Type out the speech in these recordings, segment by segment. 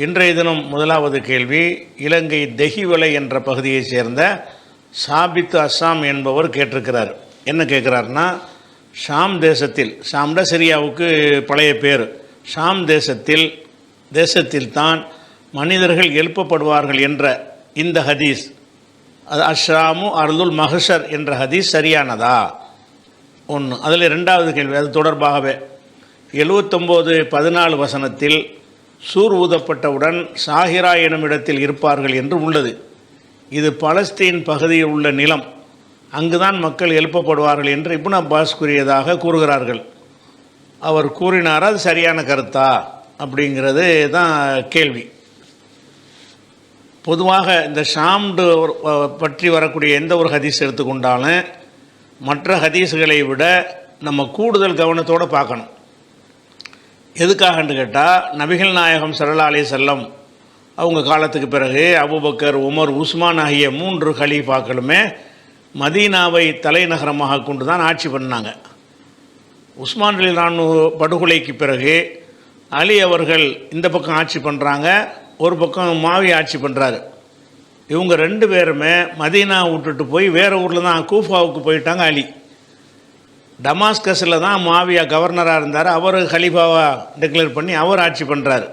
இன்றைய தினம் முதலாவது கேள்வி, இலங்கை தெஹிவலை என்ற பகுதியைச் சேர்ந்த சாபித் அஸ்ஸாம் என்பவர் கேட்டிருக்கிறார். என்ன கேட்குறாருன்னா, ஷாம் தேசத்தில், ஷாம்ட சிரியாவுக்கு பழைய பேர், ஷாம் தேசத்தில் தான் மனிதர்கள் எழுப்பப்படுவார்கள் என்ற இந்த ஹதீஸ், அது அஷ்ஷாமு அர்துல் மஹ்ஷர் என்ற ஹதீஸ் சரியானதா? ஒன்று. அதில் ரெண்டாவது கேள்வி அது தொடர்பாகவே 79:14 வசனத்தில் சூர் ஊதப்பட்டவுடன் சாஹிரா எனுமிடத்தில் இருப்பார்கள் என்று உள்ளது. இது பலஸ்தீன் பகுதியில் உள்ள நிலம், அங்குதான் மக்கள் எழுப்பப்படுவார்கள் என்று இப்னு அப்பாஸ் கூறியதாக கூறுகிறார்கள். அவர் கூறினார், அது சரியான கருத்தா அப்படிங்கிறது தான் கேள்வி. பொதுவாக இந்த ஷாம்டு பற்றி வரக்கூடிய எந்த ஒரு ஹதீஸ் எடுத்துக்கொண்டாலும் மற்ற ஹதீஸுகளை விட நம்ம கூடுதல் கவனத்தோடு பார்க்கணும். எதுக்காகன்னு கேட்டால், நபிகள் நாயகம் ஸல்லல்லாஹு அலைஹி வஸல்லம் அவங்க காலத்துக்கு பிறகு அபூபக்கர், உமர், உஸ்மான் ஆகிய 3 கலீஃபாக்களுமே மதீனாவை தலைநகரமாக கொண்டு தான் ஆட்சி பண்ணாங்க. உஸ்மான் ரலியல்லாஹு படுகொலைக்கு பிறகு அலி அவர்கள் இந்த பக்கம் ஆட்சி பண்ணுறாங்க, ஒரு பக்கம் முஆவியா ஆட்சி பண்ணுறாரு. இவங்க 2 பேருமே மதீனா விட்டுட்டு போய் வேறு ஊரில் தான் கூஃபாவுக்கு போயிட்டாங்க. அலி டமாஸ்கஸில் தான் முஆவியா கவர்னராக இருந்தார், அவர் கலீஃபாவாக டிக்ளேர் பண்ணி அவர் ஆட்சி பண்ணுறாரு.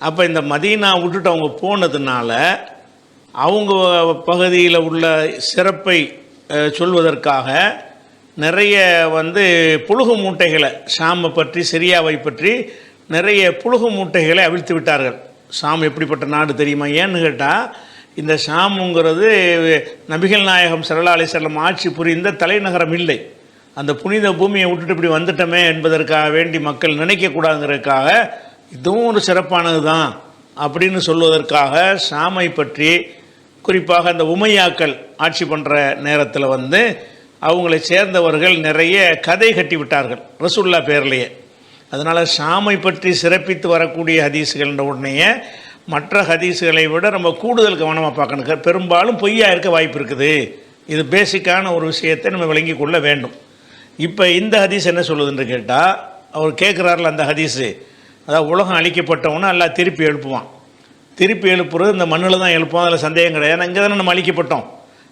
அப்போ இந்த மதீனா விட்டுட்டு அவங்க போனதுனால அவங்க பகுதியில் உள்ள சிறப்பை சொல்வதற்காக நிறைய புழுகு மூட்டைகளை, ஷாமை பற்றி, சிரியாவை பற்றி நிறைய புழுகு மூட்டைகளை அவிழ்த்து விட்டார்கள். ஷாம் எப்படிப்பட்ட நாடு தெரியுமா? ஏன்னு கேட்டால், இந்த ஷாமுங்கிறது நபிகள் நாயகம் ஸல்லல்லாஹு அலைஹி வஸல்லம் ஆட்சி புரிந்த தலைநகரம் இல்லை. அந்த புனித பூமியை விட்டுட்டு இப்படி வந்துட்டோமே என்பதற்காக வேண்டி மக்கள் நினைக்கக்கூடாதுங்கிறதுக்காக இதுவும் ஒரு சிறப்பானது தான் அப்படின்னு சொல்வதற்காக ஷாமை பற்றி, குறிப்பாக அந்த உமையாக்கள் ஆட்சி பண்ணுற நேரத்தில் அவங்களை சேர்ந்தவர்கள் நிறைய கதை கட்டி விட்டார்கள் ரசூல்லா பேர்லேயே. அதனால் ஷாமை பற்றி சிறப்பித்து வரக்கூடிய ஹதீஸுகள்ன்ற உடனேயே மற்ற ஹதீஸுகளை விட நம்ம கூடுதல் கவனமாக பார்க்கணும். பெரும்பாலும் பொய்யா இருக்க வாய்ப்பு இருக்குது. இது பேசிக்கான ஒரு விஷயத்தை நம்ம விளங்கி கொள்ள வேண்டும். இப்போ இந்த ஹதீஸ் என்ன சொல்லுதுன்னு கேட்டால், அவர் கேட்குறாருல அந்த ஹதீஸு, அதாவது உலகம் அழிக்கப்பட்டவொன்னே எல்லாம் திருப்பி எழுப்புவான். திருப்பி எழுப்புறது இந்த மண்ணில் தான் எழுப்புவோம், அதில் சந்தேகம் கிடையாது. ஏன்னா இங்கே தானே நம்ம அழிக்கப்பட்டோம்,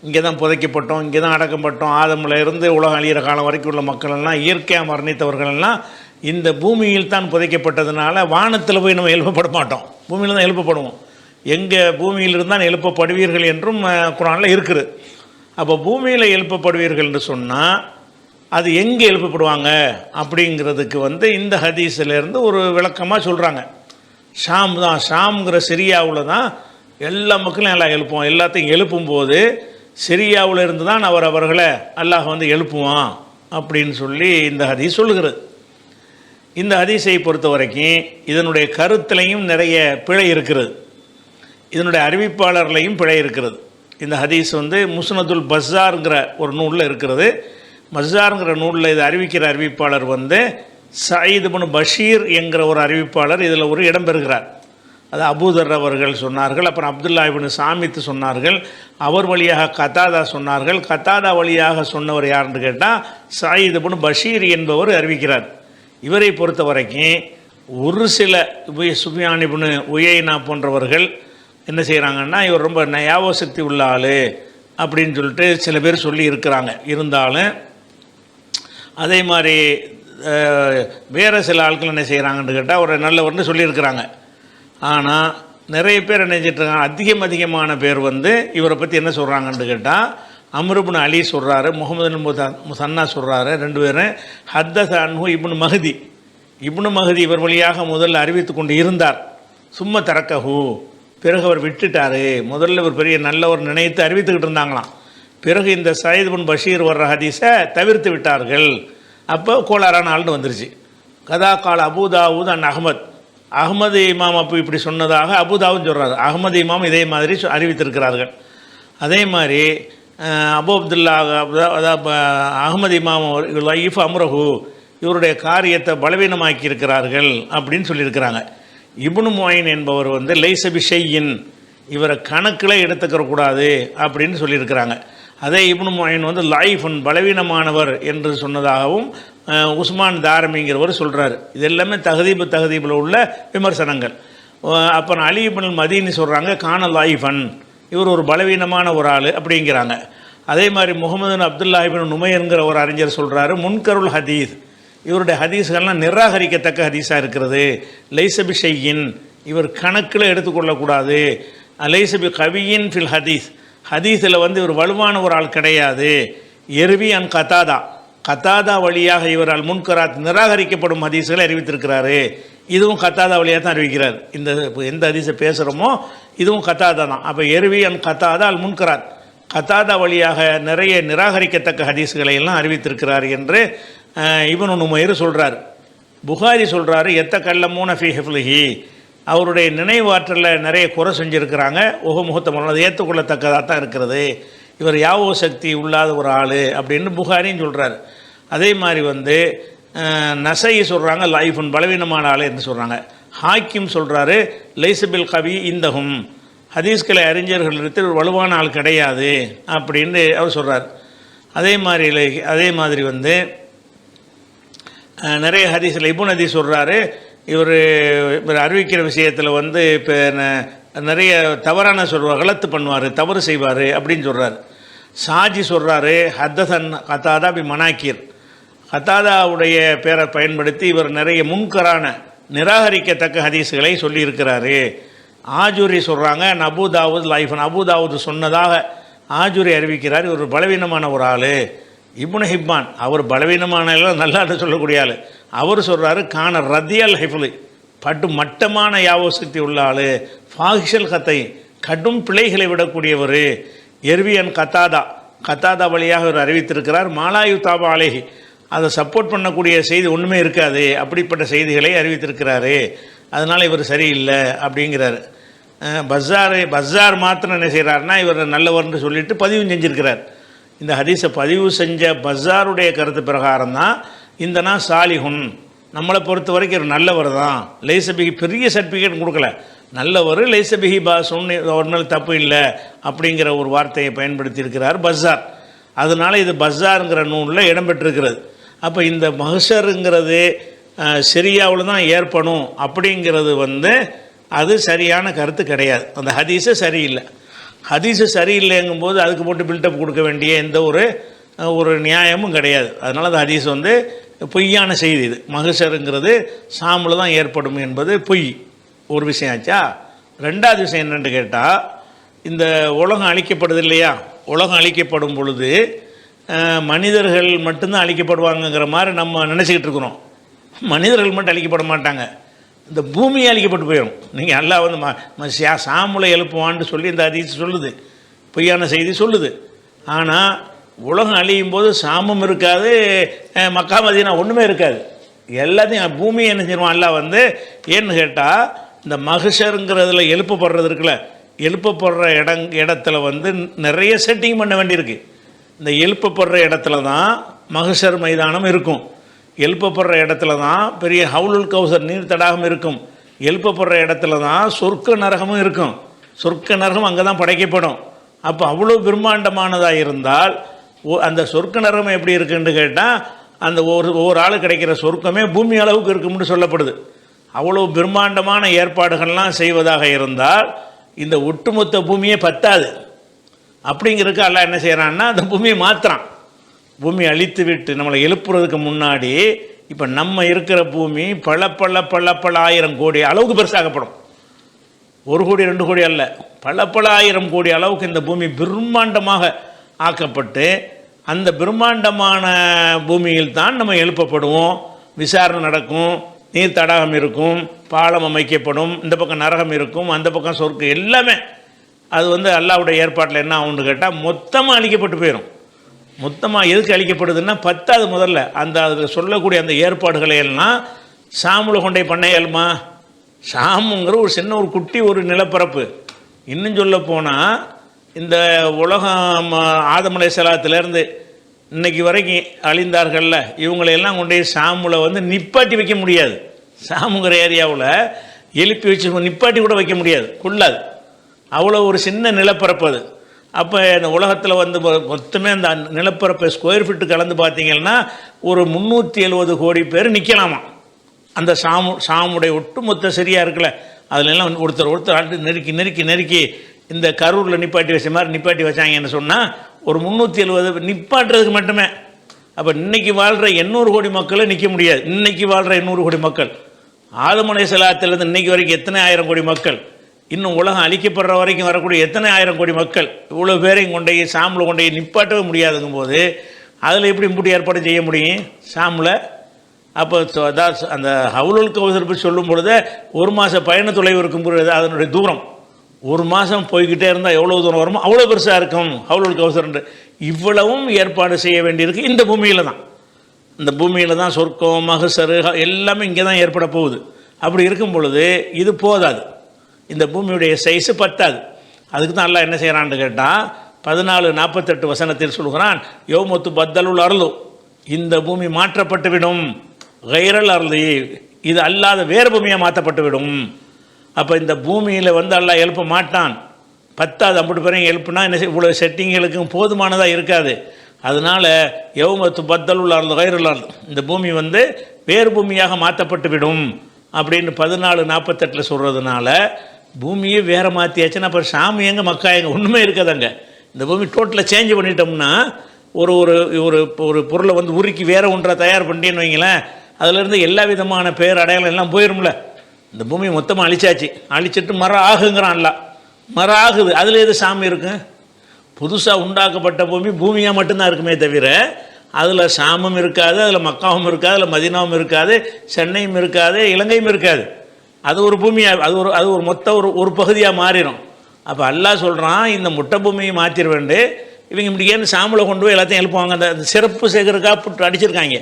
இங்கே தான் புதைக்கப்பட்டோம், இங்கே தான் அடக்கப்பட்டோம். ஆதமில் இருந்து உலகம் அழிகிற காலம் வரைக்கும் உள்ள மக்கள் எல்லாம், இயற்கையாக மரணித்தவர்களெல்லாம் இந்த பூமியில் தான் புதைக்கப்பட்டதுனால வானத்தில் போய் நம்ம எழுப்பப்பட மாட்டோம், பூமியில் தான் எழுப்பப்படுவோம். எங்கே பூமியிலிருந்து தான் எழுப்பப்படுவீர்கள் என்றும் குர்ஆனில் இருக்குது. அப்போ பூமியில் எழுப்பப்படுவீர்கள் என்று சொன்னால் அது எங்கே எழுப்பப்படுவாங்க அப்படிங்கிறதுக்கு இந்த ஹதீஸிலேருந்து ஒரு விளக்கமாக சொல்கிறாங்க. ஷாம் தான், ஷாம்ங்கிற சிரியாவில் தான் எல்லா மக்களும் எல்லாம் எழுப்புவோம். எல்லாத்தையும் எழுப்பும்போது சிரியாவில் இருந்து தான் அவர்களை அல்லாஹ் எழுப்புவான் அப்படின்னு சொல்லி இந்த ஹதீஸ் சொல்லுகிறது. இந்த ஹதீஸை பொறுத்த வரைக்கும் இதனுடைய கருத்துலையும் நிறைய பிழை இருக்கிறது, இதனுடைய அறிவிப்பாளர்லையும் பிழை இருக்கிறது. இந்த ஹதீஸ் முஸ்னதுல் பஸார்ங்கிற ஒரு நூலில் இருக்கிறது. பஸார்ங்கிற நூலில் இது அறிவிக்கிற அறிவிப்பாளர் சயீத் இப்னு பஷீர் என்கிற ஒரு அறிவிப்பாளர் இதில் ஒரு இடம் பெறுகிறார். அது அபூதர் அவர்கள் சொன்னார்கள், அப்புறம் அப்துல்லா இப்னு சாமித் சொன்னார்கள், அவர் வழியாக கத்தாதா சொன்னார்கள். கத்தாதா வழியாக சொன்னவர் யாருன்னு கேட்டால் சயீத் இப்னு பஷீர் என்பவர் அறிவிக்கிறார். இவரை பொறுத்த வரைக்கும் ஒரு சில சுஃபியான் இப்னு உயைனா போன்றவர்கள் என்ன செய்கிறாங்கன்னா, இவர் ரொம்ப ஞாபக சக்தி உள்ள ஆள் அப்படின்னு சொல்லிட்டு சில பேர் சொல்லி இருக்கிறாங்க. இருந்தாலும் அதே மாதிரி வேறு சில ஆட்கள் என்ன செய்கிறாங்கன்னு கேட்டால் ஒரு நல்லவர்னு சொல்லியிருக்கிறாங்க. ஆனால் நிறைய பேர் என்ன செஞ்சிட்ருக்காங்க, அதிகமான பேர் இவரை பற்றி என்ன சொல்கிறாங்கன்னு கேட்டால், அம்ர் இப்னு அலி சொல்கிறாரு, முஹம்மது முசன்னா சொல்கிறாரு, 2 பேரும் ஹத்தஸ அன்ஹு இப்னு மஹதி, இப்னு மஹதி இவர் வழியாக முதல்ல அறிவித்து கொண்டு இருந்தார். சும்ம தரக்கஹு, பிறகு அவர் விட்டுட்டார். முதல்ல ஒரு பெரிய நல்லவர் நினைத்து அறிவித்துக்கிட்டு இருந்தாங்களாம். பிறகு இந்த சயீத் இப்னு பஷீர் வர்ற ஹதீஸை தவிர்த்து விட்டார்கள். அப்போ கோளாறான ஆள்னு வந்துருச்சு. கதா கால அபூதாவூத் அன் அஹ்மத், அஹ்மது இமாம் அப்போ இப்படி சொன்னதாக அபூதாவும் சொல்கிறார். அஹ்மது இமாம் இதே மாதிரி அறிவித்திருக்கிறார்கள். அதே மாதிரி அபு அப்துல்லா அதாவது அஹ்மது இமாம் லைஃப் அம்ரஹு, இவருடைய காரியத்தை பலவீனமாக்கி இருக்கிறார்கள் அப்படின்னு சொல்லியிருக்கிறாங்க. இப்னு முயின் என்பவர் லைஸபி ஷையின், இவரை கணக்கில் எடுத்துக்கிறக்கூடாது அப்படின்னு சொல்லியிருக்கிறாங்க. அதே இப்னு முயின் லைஃபுன், பலவீனமானவர் என்று சொன்னதாகவும் உஸ்மான் தாரமிங்கிறவர் சொல்கிறார். இது எல்லாமே தகதீபில் உள்ள விமர்சனங்கள். அப்புறம் அலி இப்னுல் மதீனி சொல்கிறாங்க கான லாயிஃபன், இவர் ஒரு பலவீனமான ஒரு ஆள் அப்படிங்கிறாங்க. அதே மாதிரி முகமது அப்துல்லா இப்னு நுமையருங்கிற ஒரு அறிஞர் சொல்கிறாரு முன்கருல் ஹதீஸ், இவருடைய ஹதீஸ்கள்லாம் நிராகரிக்கத்தக்க ஹதீஸாக இருக்கிறது. லைசபி ஷையின், இவர் கணக்கில் எடுத்துக்கொள்ளக்கூடாது. லைசபி கவியின் ஃபில் ஹதீஸ், ஹதீஸில் வந்து இவர் வலுவான ஒரு ஆள் கிடையாது. எருவி அன் கத்தாதா, கத்தாதா வழியாக இவர் அல் முன்கராத் நிராகரிக்கப்படும் ஹதீஸ்களை அறிவித்திருக்கிறாரு. இதுவும் கத்தாதா வழியாக தான் அறிவிக்கிறார். இந்த எந்த ஹதீஸை பேசுகிறோமோ இதுவும் கத்தாதா தான். அப்போ எருவி அன் கத்தாதா அல் முன்கராத், கத்தாதா வழியாக நிறைய நிராகரிக்கத்தக்க ஹதீஸ்களை எல்லாம் அறிவித்திருக்கிறார் என்று இப்னு நுமைர் சொல்கிறார். புகாரி சொல்கிறாரு எத்த கல்லமூன ஃபி ஹிஃப்லிஹி, அவருடைய நினைவாற்றலில் நிறைய குறை செஞ்சுருக்கிறாங்க. முகத்தமல்ல, அது ஏற்றுக்கொள்ளத்தக்கதாக தான் இருக்கிறது. இவர் யாவோ சக்தி உள்ளாத ஒரு ஆள் அப்படின்னு புகாரின்னு சொல்கிறார். அதே மாதிரி வந்து நசை சொல்கிறாங்க லைஃபுன், பலவீனமான ஆள் என்று சொல்கிறாங்க. ஹாக்கிம் சொல்கிறாரு லைசபில் கவி இந்தகும், ஹதீஸ்களை அறிஞர்கள் எடுத்து ஒரு வலுவான ஆள் கிடையாது அப்படின்னு அவர் சொல்கிறார். அதே மாதிரி வந்து நிறைய ஹதீஸில் இப்னு ஹதீஸ் சொல்கிறாரு இவர் அறிவிக்கிற விஷயத்தில் வந்து இப்போ நிறைய தவறான சொல்வார், கலத்து பண்ணுவார், தவறு செய்வார் அப்படின்னு சொல்கிறார். சாஜி சொல்கிறாரு ஹத்தசன் கத்தாதா பி மனாக்கீர், கத்தாதாவுடைய பேரை பயன்படுத்தி இவர் நிறைய முன்கரான நிராகரிக்கத்தக்க ஹதீஸுகளை சொல்லியிருக்கிறாரு. ஆஜூரி சொல்கிறாங்க அபூதாவுத் லைஃபன், அபூதாவுத் சொன்னதாக ஆஜூரி அறிவிக்கிறார், இவர் பலவீனமான ஒரு ஆள். இப்னு ஹிப்பான், அவர் பலவீனமான எல்லாம் நல்லாட்டு சொல்லக்கூடிய ஆள், அவர் சொல்கிறாரு கான ரதியல் ஹிஃப்லு, பட்டு மட்டமான யாவோ சக்தி உள்ள ஆள். ஃபாஹிஷல் கத்தை, கடும் பிழைகளை விடக்கூடியவர். எர்வியன் கத்தாதா, கத்தாதா வழியாக அவர் அறிவித்திருக்கிறார். மாலாயு தாபா அலேஹி, அதை சப்போர்ட் பண்ணக்கூடிய செய்தி ஒன்றுமே இருக்காது, அப்படிப்பட்ட செய்திகளை அறிவித்திருக்கிறாரு. அதனால் இவர் சரியில்லை அப்படிங்கிறார். பஸார் மாத்திரம் என்ன செய்கிறாருன்னா இவர் நல்லவர்னு சொல்லிட்டு பதிவு செஞ்சுருக்கிறார். இந்த ஹதீஸை பதிவு செஞ்ச பஸாருடைய கருத்து பிரகாரம் தான் இந்த நான் சாலிஹுன், நம்மளை பொறுத்த வரைக்கும் ஒரு நல்லவர் தான். லைசபிகி பெரிய சர்டிஃபிகேட் கொடுக்கல, நல்லவர். லைசபிகி பாசுன்னு ஒரு மேல் தப்பு இல்லை அப்படிங்கிற ஒரு வார்த்தையை பயன்படுத்தி இருக்கிறார் பஸார். அதனால் இது பஸாருங்கிற நூலில் இடம்பெற்றிருக்கிறது. அப்போ இந்த மஹ்ஷருங்கிறது சிரியாவில் தான் ஏற்படும் அப்படிங்கிறது வந்து அது சரியான கருத்து கிடையாது. அந்த ஹதீஸு சரியில்லை. ஹதீஸு சரியில்லைங்கும்போது அதுக்கு போட்டு பில்டப் கொடுக்க வேண்டிய எந்த ஒரு நியாயமும் கிடையாது. அதனால் அந்த ஹதீஸ் வந்து பொய்யான செய்தி. இது மஹ்ஷருங்கிறது சாமில் தான் ஏற்படும் என்பது பொய். ஒரு விஷயம் ஆச்சா. ரெண்டாவது விஷயம் என்னென்னு கேட்டால், இந்த உலகம் அழிக்கப்படுது இல்லையா, உலகம் அழிக்கப்படும் பொழுது மனிதர்கள் மட்டும்தான் அழிக்கப்படுவாங்கங்கிற மாதிரி நம்ம நினச்சிக்கிட்டு இருக்கிறோம். மனிதர்கள் மட்டும் அழிக்கப்பட மாட்டாங்க, இந்த பூமியை அழிக்கப்பட்டு போயிடும். நீங்கள் எல்லாம் வந்து சாமுலை எழுப்புவான்னு சொல்லி இந்த ஹதீஸ் சொல்லுது, பொய்யான செய்தி சொல்லுது. ஆனால் உலகம் அழியும் போது சாமம் இருக்காது, மக்கா மதீனா ஒன்றுமே இருக்காது, எல்லாத்தையும் பூமியை என்ன செய்வான் எல்லாம் வந்து. ஏன்னு கேட்டால் இந்த மஹ்ஷருங்கிறதுல எழுப்பப்படுறது இருக்குல்ல, எழுப்பப்படுற இடத்துல வந்து நிறைய செட்டிங் பண்ண வேண்டியிருக்கு. இந்த எழுப்பப்படுற இடத்துல தான் மஹ்ஷர் மைதானம் இருக்கும், எழுப்பப்படுற இடத்துல தான் பெரிய ஹவுலுல் கௌசர் நீர் தடாகம் இருக்கும், எழுப்பப்படுற இடத்துல தான் சொர்க்க நரகமும் இருக்கும், சொர்க்க நரகம் அங்கே தான் படைக்கப்படும். அப்போ அவ்வளோ பிரம்மாண்டமானதாக இருந்தால் அந்த சொர்க்க நரகம் எப்படி இருக்குன்னு கேட்டால் அந்த ஒவ்வொரு ஆள் கிடைக்கிற சொர்க்கமே பூமி அளவுக்கு இருக்கும்னு சொல்லப்படுது. அவ்வளோ பிரம்மாண்டமான ஏற்பாடுகள்லாம் செய்வதாக இருந்தால் இந்த ஒட்டுமொத்த பூமியே பத்தாது. அப்படிங்கிறதுக்கு அல்லாஹ் என்ன செய்கிறான்னா அந்த பூமியை மாற்றுறான். பூமி அழித்து விட்டு நம்மளை எழுப்புறதுக்கு முன்னாடி இப்போ நம்ம இருக்கிற பூமி பல ஆயிரம் கோடி அளவுக்கு பெருசாகப்படும். 1 கோடி 2 கோடி அல்ல, பல ஆயிரம் கோடி அளவுக்கு இந்த பூமி பிரம்மாண்டமாக ஆக்கப்பட்டு அந்த பிரம்மாண்டமான பூமியில் தான் நம்ம எழுப்பப்படுவோம். விசாரணை நடக்கும், நீர் தடாகம் இருக்கும், பாலம் அமைக்கப்படும், இந்த பக்கம் நரகம் இருக்கும், அந்த பக்கம் சொர்க்கம், எல்லாமே அது வந்து அல்லாஹ்வுடைய ஏற்பாட்டில் என்ன ஆகும்னு கேட்டால் மொத்தமாக அழிக்கப்பட்டு போயிடும். மொத்தமாக எதுக்கு அழிக்கப்படுதுன்னா பத்தாவது முதல்ல அந்த அதில் சொல்லக்கூடிய அந்த ஏற்பாடுகளை எல்லாம் சாமுல கொண்டே பண்ண இயலுமா? சாமுங்கிற ஒரு சின்ன ஒரு குட்டி ஒரு நிலப்பரப்பு. இன்னும் சொல்ல போனால் இந்த உலகம் ஆதம் அலைஹிஸ்ஸலாத்திலேருந்து இன்னைக்கு வரைக்கும் அழிந்தார்கள்ல, இவங்களையெல்லாம் கொண்டே சாமுல வந்து நிப்பாட்டி வைக்க முடியாது. சாமுங்கிற ஏரியாவில் எழுப்பி வச்சு நிப்பாட்டி கூட வைக்க முடியாது, கொள்ளாது. அவ்வளோ ஒரு சின்ன நிலப்பரப்பு அது. அப்போ இந்த உலகத்தில் வந்து மொத்தமே அந்த நிலப்பரப்பை ஸ்கொயர் ஃபீட்டு கலந்து பார்த்தீங்கன்னா ஒரு 370 கோடி பேர் நிற்கலாமா. அந்த சாமுடைய ஒட்டு மொத்த சரியாக இருக்குல்ல அதுலெல்லாம் ஒருத்தர் ஆண்டு நெருக்கி நெருக்கி நெருக்கி இந்த கரூரில் நிப்பாட்டி வச்ச மாதிரி நிப்பாட்டி வச்சாங்கன்னு சொன்னால் ஒரு 370 நிப்பாட்டுறதுக்கு மட்டுமே. அப்போ இன்றைக்கி வாழ்கிற 800 கோடி மக்களை நிற்க முடியாது. இன்றைக்கி வாழ்கிற 800 கோடி மக்கள், ஆதம் அலைஹிஸ்ஸலாத்திலிருந்து இன்றைக்கி வரைக்கும் எத்தனை ஆயிரம் கோடி மக்கள், இன்னும் உலகம் அழிக்கப்படுற வரைக்கும் வரக்கூடிய எத்தனை ஆயிரம் கோடி மக்கள், இவ்வளோ பேரையும் கொண்டு சாமில் கொண்டு நிப்பாட்டவே முடியாதுங்கும் போது அதில் எப்படி முட்டி ஏற்பாடு செய்ய முடியும் சாமில்? அப்போ அதான் அந்த ஹவுலுல் கௌசர் பற்றி சொல்லும் பொழுது 1 மாத பயண தொலைவு இருக்கும் பொழுது அதனுடைய தூரம் 1 மாதம் போய்கிட்டே இருந்தால் எவ்வளோ தூரம் வருமோ அவ்வளோ பெருசாக இருக்கும் ஹவுலுல் கௌசர்ன்று. இவ்வளவும் ஏற்பாடு செய்ய வேண்டியிருக்கு இந்த பூமியில் தான். இந்த பூமியில் தான் சொர்க்கம் மகசரு எல்லாமே இங்கே தான் ஏற்பட போகுது. அப்படி இருக்கும் பொழுது இது போதாது, இந்த பூமியுடைய சைஸு பத்தாது. அதுக்கு தான் அல்லாஹ் என்ன செய்கிறான்னு கேட்டால் 14:48 வசனத்தில் சொல்கிறான், யௌமத்து பத்தலுல் அருளு, இந்த பூமி மாற்றப்பட்டு விடும், கைரல் அருளி, இது அல்லாத வேறு பூமியாக மாற்றப்பட்டு விடும். அப்போ இந்த பூமியில் அல்லாஹ் எழுப்ப மாட்டான், பத்தாது. அப்படி பேரையும் எழுப்புனா என்ன செய்ய, இவ்வளோ செட்டிங்களுக்கும் போதுமானதாக இருக்காது. அதனால் யௌமத்து பத்தலுல் அருள் கைரல் அருள், இந்த பூமி வேறு பூமியாக மாற்றப்பட்டு விடும் அப்படின்னு 14:48 சொல்கிறதுனால பூமியை வேறு மாற்றியாச்சுன்னா அப்புறம் சாமி எங்கே மக்கா எங்கே ஒன்றுமே இருக்காதாங்க. இந்த பூமி டோட்டலாக சேஞ்ச் பண்ணிட்டோம்னா ஒரு ஒரு ஒரு ஒரு பொருளை உருக்கி வேறு ஒன்றை தயார் பண்ணிட்டேன்னு வைங்களேன், அதிலேருந்து எல்லா விதமான பேர் அடையாளம் எல்லாம் போயிடும்ல. இந்த பூமி மொத்தமாக அழிச்சாச்சு, அழிச்சிட்டு மரம் ஆகுங்கிறான்ல, மரம் ஆகுது, அதில் எது சாமி இருக்கு? புதுசாக உண்டாக்கப்பட்ட பூமியாக மட்டும்தான் இருக்குமே தவிர அதில் சாமும் இருக்காது, அதில் மக்காவும் இருக்காது, அதில் மதீனாவும் இருக்காது, சென்னையும் இருக்காது, இலங்கையும் இருக்காது. அது ஒரு பூமியாக அது ஒரு மொத்த ஒரு பகுதியாக மாறிடும். அப்போ அல்லாஹ் சொல்கிறான், இந்த முட்டை பூமியை மாற்றிட வேண்டு, இவங்க இப்படிக்கேன்னு சாமில் கொண்டு போய் எல்லாத்தையும் எழுப்புவாங்க. அந்த சிறப்பு சேர்க்கறதுக்காக புட்டு அடிச்சிருக்காங்க.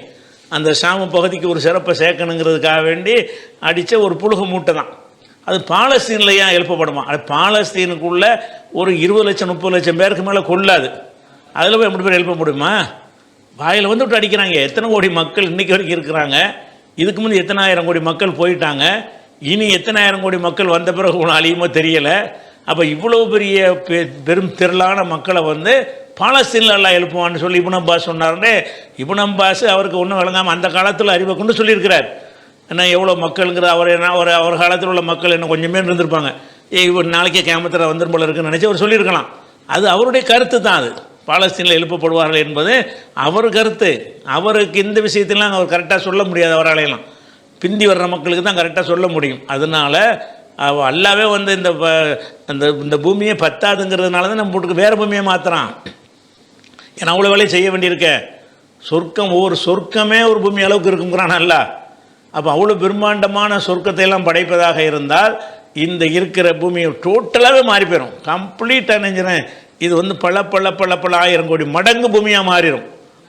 அந்த சாமு பகுதிக்கு ஒரு சிறப்பை சேர்க்கணுங்கிறதுக்காக வேண்டி அடித்த ஒரு புழுகு மூட்டை தான். அது பாலஸ்தீனில் ஏன் எழுப்பப்படுமா? அது பாலஸ்தீனுக்குள்ளே ஒரு 20 லட்சம் 30 லட்சம் பேருக்கு மேலே கொள்ளாது, அதில் போய் எப்படி பேர் எழுப்ப முடியுமா? வாயில் விட்டு அடிக்கிறாங்க. எத்தனை கோடி மக்கள் இன்றைக்கி வரைக்கும் இருக்கிறாங்க, இதுக்கு முந்தைய எத்தனை ஆயிரம் கோடி மக்கள் போயிட்டாங்க, இனி எத்தனை ஆயிரம் கோடி மக்கள் வந்த பிறகு ஒன்றும் அழியுமோ தெரியலை. அப்போ இவ்வளோ பெரிய பெரும் திரளான மக்களை பாலஸ்தீனில் எல்லாம் எழுப்புவான்னு சொல்லி இப்னு அப்பாஸ் சொன்னார்னே. இப்னு அப்பாஸ் அவருக்கு ஒன்றும் விளங்காமல் அந்த காலத்தில் அறிவை கொண்டு சொல்லியிருக்கிறார். ஏன்னா எவ்வளோ மக்களுங்கிற அவர் காலத்தில் உள்ள மக்கள் என்ன கொஞ்சமே இருந்திருப்பாங்க, இவர் நாளைக்கே கியாமத்தில் வந்துடும் போல இருக்குன்னு நினச்சி அவர் சொல்லியிருக்கலாம். அது அவருடைய கருத்து தான். அது பாலஸ்தீனில் எழுப்பப்படுவார்கள் என்பது அவர் கருத்து. அவருக்கு இந்த விஷயத்திலாம் அவர் கரெக்டாக சொல்ல முடியாது, அவராலையெல்லாம் பிந்தி வர்ற மக்களுக்கு தான் கரெக்டாக சொல்ல முடியும். அதனால் அல்லாவே இந்த பூமியை பத்தாதுங்கிறதுனால தான் நம்ம வீட்டுக்கு வேறு பூமியை மாற்றுறான். ஏன்னா அவ்வளோ வேலையை செய்ய வேண்டியிருக்க. சொர்க்கம் ஒவ்வொரு சொர்க்கமே ஒரு பூமி அளவுக்கு இருக்குங்கிறான் அல்லா. அப்போ அவ்வளோ பிரம்மாண்டமான சொர்க்கத்தை எல்லாம் படைப்பதாக இருந்தால் இந்த இருக்கிற பூமியை டோட்டலாகவே மாறி போயிடும், கம்ப்ளீட்டாக நினைஞ்சிறேன். இது பல ஆயிரம் கோடி மடங்கு பூமியாக மாறிடும்.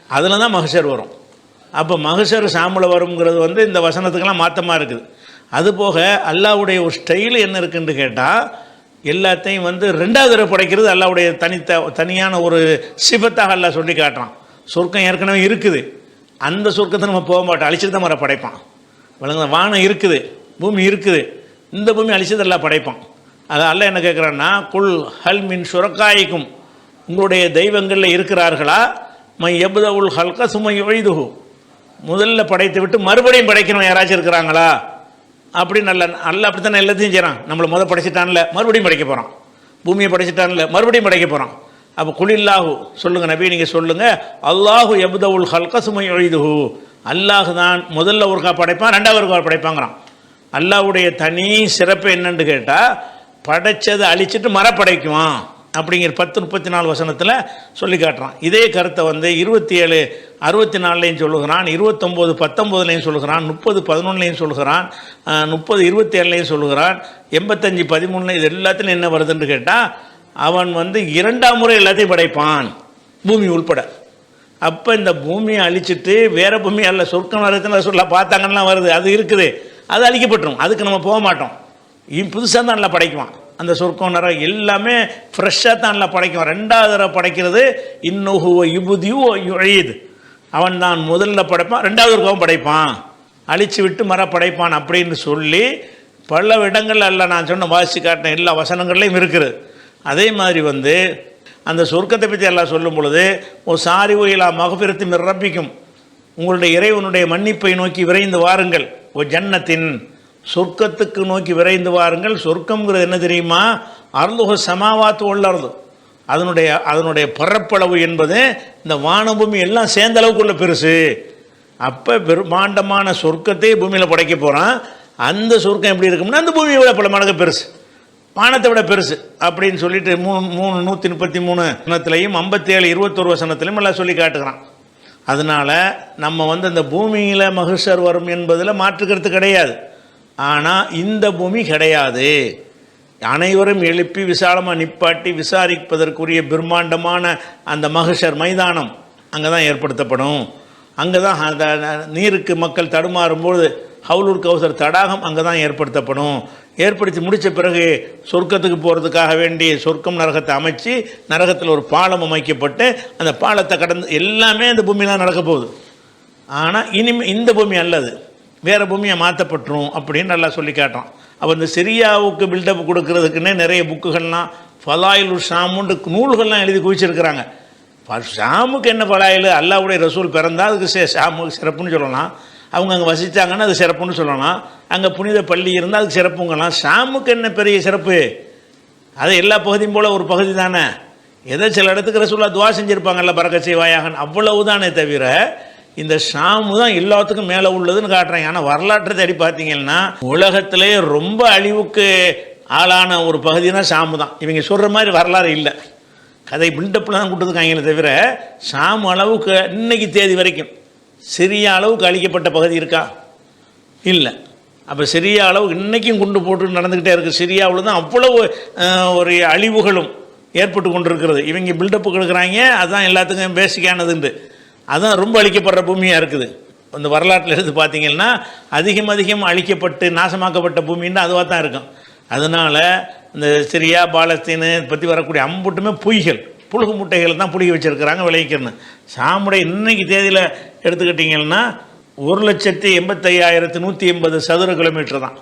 அதில் தான் மகசர் வரும். அப்போ மகசர் சாமில் வருங்கிறது இந்த வசனத்துக்கெல்லாம் மாற்றமாக இருக்குது. அதுபோக அல்லாவுடைய ஒரு ஸ்டைல் என்ன இருக்குன்னு கேட்டால், எல்லாத்தையும் 2வது தடவை படைக்கிறது அல்லாவுடைய தனியான ஒரு சிபத்தாக அல்லா சொல்லி காட்டுறான். சொர்க்கம் ஏற்கனவே இருக்குது, அந்த சொர்க்கத்தை நம்ம போக மாட்டோம், அழிச்சிட்டு தான் மர படைப்பான். விளங்குத? வானம் இருக்குது, பூமி இருக்குது, இந்த பூமி அழிச்சது எல்லாம் படைப்பான். அது அல்ல என்ன கேட்குறான்னா, குல் ஹல் மின் சுரக்காய்க்கும், உங்களுடைய தெய்வங்களில் இருக்கிறார்களா, மை எபுதவுல் ஹல்க சுமை எழுதுகு, முதல்ல படைத்து விட்டு மறுபடியும் படைக்கணும் யாராச்சும் இருக்கிறாங்களா அப்படின்னு அல்ல அப்படித்தானே எல்லாத்தையும் செய்கிறான். நம்மளை படைச்சிட்டான்ல, மறுபடியும் படைக்க போகிறான். பூமியை படைச்சிட்டான்ல, மறுபடியும் படைக்க போகிறான். அப்போ குலில்லாஹு சொல்லுங்கள் நபி, நீங்கள் சொல்லுங்கள், அல்லாஹு எபுதவுல் ஹல்க சுமை எழுதுகு, அல்லாஹு தான் முதல்ல ஒருக்கா படைப்பான், 2வது ஒருக்கா படைப்பாங்கிறான். அல்லாஹ்வுடைய தனி சிறப்பு என்னன்னு கேட்டால், படைச்சதை அழிச்சிட்டு மரப்படைக்குவான் அப்படிங்கிற 10:34 வசனத்தில் சொல்லி காட்டுறான். இதே கருத்தை 27:64 சொல்லுகிறான், 29:19 சொல்லுகிறான், 30:11 சொல்லுகிறான், 30:27 சொல்லுகிறான், 85:13. இது எல்லாத்துலையும் என்ன வருதுன்னு கேட்டால், அவன் 2ஆம் முறை எல்லாத்தையும் படைப்பான், பூமி உள்பட. அப்போ இந்த பூமியை அழிச்சிட்டு வேறு பூமி அல்ல சொர்க்கம் வரதுன்னு சொல்ல பார்த்தாங்கன்னா வருது, அது இருக்குது, அது அழிக்கப்பட்டுரும், அதுக்கு நம்ம போக மாட்டோம். புதுசாக தான் நல்லா படைக்குவான். அந்த சொர்க்கம் நரகம் எல்லாமே ஃப்ரெஷ்ஷாக தான் நல்லா படைக்குவான். 2வது தடவை படைக்கிறது இன்னுஹுவ யுபுதியு யுஈத், அவன் தான் முதல்ல படைப்பான், 2வது ஒருக்காவும் படைப்பான், அழிச்சு விட்டு படைப்பான் அப்படின்னு சொல்லி பல இடங்கள் அல்ல நான் சொன்ன வாசித்து காட்டின எல்லா வசனங்கள்லையும் இருக்குது. அதே மாதிரி அந்த சொர்க்கத்தை பற்றி எல்லாம் சொல்லும் பொழுது, ஓ சாரி ஓயிலா மகபிரத்தி மிரப்பிக்கும், உங்களுடைய இறைவனுடைய மன்னிப்பை நோக்கி விரைந்து வாருங்கள், ஓ ஜன்னத்தின் சொர்க்கத்துக்கு நோக்கி விரைந்து வாருங்கள். சொர்க்கம்ங்கிறது என்ன தெரியுமா? அர்லுஹு சமாவாத்து உள்ளர்து, அதனுடைய பரப்பளவு என்பது இந்த வானபூமி எல்லாம் சேர்ந்த அளவுக்கு உள்ள பெருசு. அப்போ பிரம்மாண்டமான சொர்க்கத்தை பூமியில் படைக்க போகிறான். அந்த சொர்க்கம் எப்படி இருக்கும்னா அந்த பூமியை விட பல மடங்கு பெருசு, வானத்தை விட பெருசு அப்படின்னு சொல்லிட்டு 133 வசனத்திலையும் 57 21 வசனத்திலையும் எல்லாம் சொல்லி காட்டுகிறான். அதனால் நம்ம அந்த பூமியில் மஹ்ஷர் வரும் என்பதில் மாற்றுக்கிறது கிடையாது. ஆனால் இந்த பூமி கிடையாது. அனைவரும் எழுப்பி விசாலமாக நிப்பாட்டி விசாரிப்பதற்குரிய பிரம்மாண்டமான அந்த மஹ்ஷர் மைதானம் அங்கே தான் ஏற்படுத்தப்படும். அங்கே தான் அந்த நீருக்கு மக்கள் தடுமாறும்போது ஹவுலுல் கௌசர் தடாகம் அங்கே தான் ஏற்படுத்தப்படும். ஏற்படுத்தி முடித்த பிறகு சொர்க்கத்துக்கு போகிறதுக்காக வேண்டி சொர்க்கம் நரகத்தை அமைச்சு நரகத்தில் ஒரு பாலம் அமைக்கப்பட்டு அந்த பாலத்தை கடந்து எல்லாமே அந்த பூமியெலாம் நடக்க போகுது. ஆனால் இந்த பூமி அல்லது வேறு பூமியை மாற்றப்பட்டுரும் அப்படின்னு நல்லா சொல்லி காட்டுறான். அப்போ இந்த சிரியாவுக்கு பில்டப் கொடுக்கறதுக்குன்னே நிறைய புக்குகள்லாம் ஃபலாயிலு ஷாமுன்னு நூல்கள்லாம் எழுதி குவிச்சிருக்கிறாங்க. ஷாமுக்கு என்ன ஃபலாயில்? அல்லாஹ்வுடைய ரசூல் பிறந்தால் அதுக்கு ஷாமுக்கு சிறப்புன்னு சொல்லலாம். அவங்க அங்கே வசித்தாங்கன்னா அது சிறப்புன்னு சொல்லலாம். அங்கே புனித பள்ளி இருந்தால் அதுக்கு சிறப்புங்கலாம். ஷாமுக்கு என்ன பெரிய சிறப்பு? அது எல்லா பகுதியும் போல் ஒரு பகுதி தானே. ஏதோ சில இடத்துக்கு ரசூலுல்லாஹ் துவா செஞ்சுருப்பாங்கல்ல, பரக்கத் செய்வாயாகன்னு, அவ்வளவுதானே தவிர இந்த ஷாமு தான் எல்லாத்துக்கும் மேலே உள்ளதுன்னு காட்டுறாங்க. ஆனால் வரலாற்றை தேடி பார்த்தீங்கன்னா உலகத்திலே ரொம்ப அழிவுக்கு ஆளான ஒரு பகுதினா ஷாமு தான். இவங்க சொல்கிற மாதிரி வரலாறு இல்லை, கதை பில்டப்பில் தான் கொடுத்துருக்காங்களே தவிர ஷாம் அளவுக்கு இன்னைக்கு தேதி வரைக்கும் சிறிய அளவுக்கு அழிக்கப்பட்ட பகுதி இருக்கா? இல்லை. அப்போ சிறிய அளவுக்கு இன்றைக்கும் குண்டு போட்டு நடந்துக்கிட்டே இருக்குது. சிரியாவில் தான் அவ்வளவு ஒரு அழிவுகளும் ஏற்பட்டு கொண்டு இருக்கிறது. இவங்க பில்டப்பு கொடுக்குறாங்க, அதுதான் எல்லாத்துக்கும் பேசிக்கானதுண்டு. அதுதான் ரொம்ப அழிக்கப்படுற பூமியாக இருக்குது. அந்த வரலாற்றில் எடுத்து பார்த்தீங்கன்னா அதிகம் அழிக்கப்பட்டு நாசமாக்கப்பட்ட பூமின்னா அதுவாக தான் இருக்கும். அதனால் இந்த சிரியா பாலஸ்தீனு பற்றி வரக்கூடிய அம்புட்டுமே பொய்கள், புழுகு முட்டைகள் தான் பிடிக்க வச்சுருக்கிறாங்க விளைவிக்கணும். ஷாமுடைய இன்னைக்கு தேதியில் எடுத்துக்கிட்டிங்கன்னா 1,85,180 சதுர கிலோமீட்டர் தான்.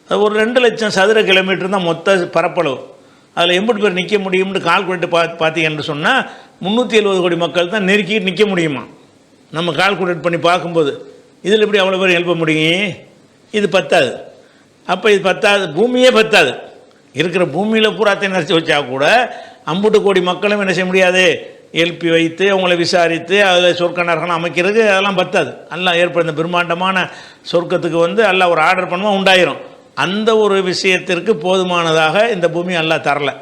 அது ஒரு 2 லட்சம் சதுர கிலோமீட்டர் தான் மொத்த பரப்பளவு. அதில் எம்பிட்டு பேர் நிற்க முடியும்னு கால்குலேட்டு பார்த்தீங்கன்னு சொன்னால் 370 கோடி மக்கள் தான் நெருக்கிட்டு நிற்க முடியுமா? நம்ம கால்குலேட் பண்ணி பார்க்கும்போது இதில் எப்படி அவ்வளோ பேர் எழுப்ப முடியும்? இது பத்தாது. அப்போ இது பத்தாது, பூமியே பத்தாது. இருக்கிற பூமியில் பூராத்தையும் நினச்சி வச்சா கூட 50 கோடி மக்களும் என்ன செய்ய முடியாது? எழுப்பி வைத்து அவங்கள விசாரித்து அதில் சொர்க்க நரகம் அமைக்கிறதுக்கு அதெல்லாம் பத்தாது. எல்லாம் ஏற்படுத்த பிரம்மாண்டமான சொர்க்கத்துக்கு எல்லாம் ஒரு ஆர்டர் பண்ணுவோம் உண்டாயிரும். அந்த ஒரு விஷயத்திற்கு போதுமானதாக இந்த பூமி எல்லாம் தரலை.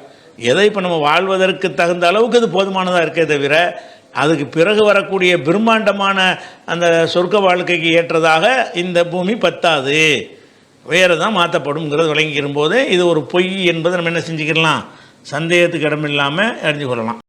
எதை இப்போ நம்ம வாழ்வதற்கு தகுந்த அளவுக்கு இது போதுமானதாக இருக்கே தவிர அதுக்கு பிறகு வரக்கூடிய பிரம்மாண்டமான அந்த சொர்க்க வாழ்க்கைக்கு ஏற்றதாக இந்த பூமி பத்தாது, வேறு தான் மாற்றப்படும்ங்கிறது விளங்கிக்கிறும்போது இது ஒரு பொய் என்பதை நம்ம என்ன செஞ்சுக்கலாம்? சந்தேகத்துக்கு இடமில்லாமல் அறிஞ்சு கொள்ளலாம்.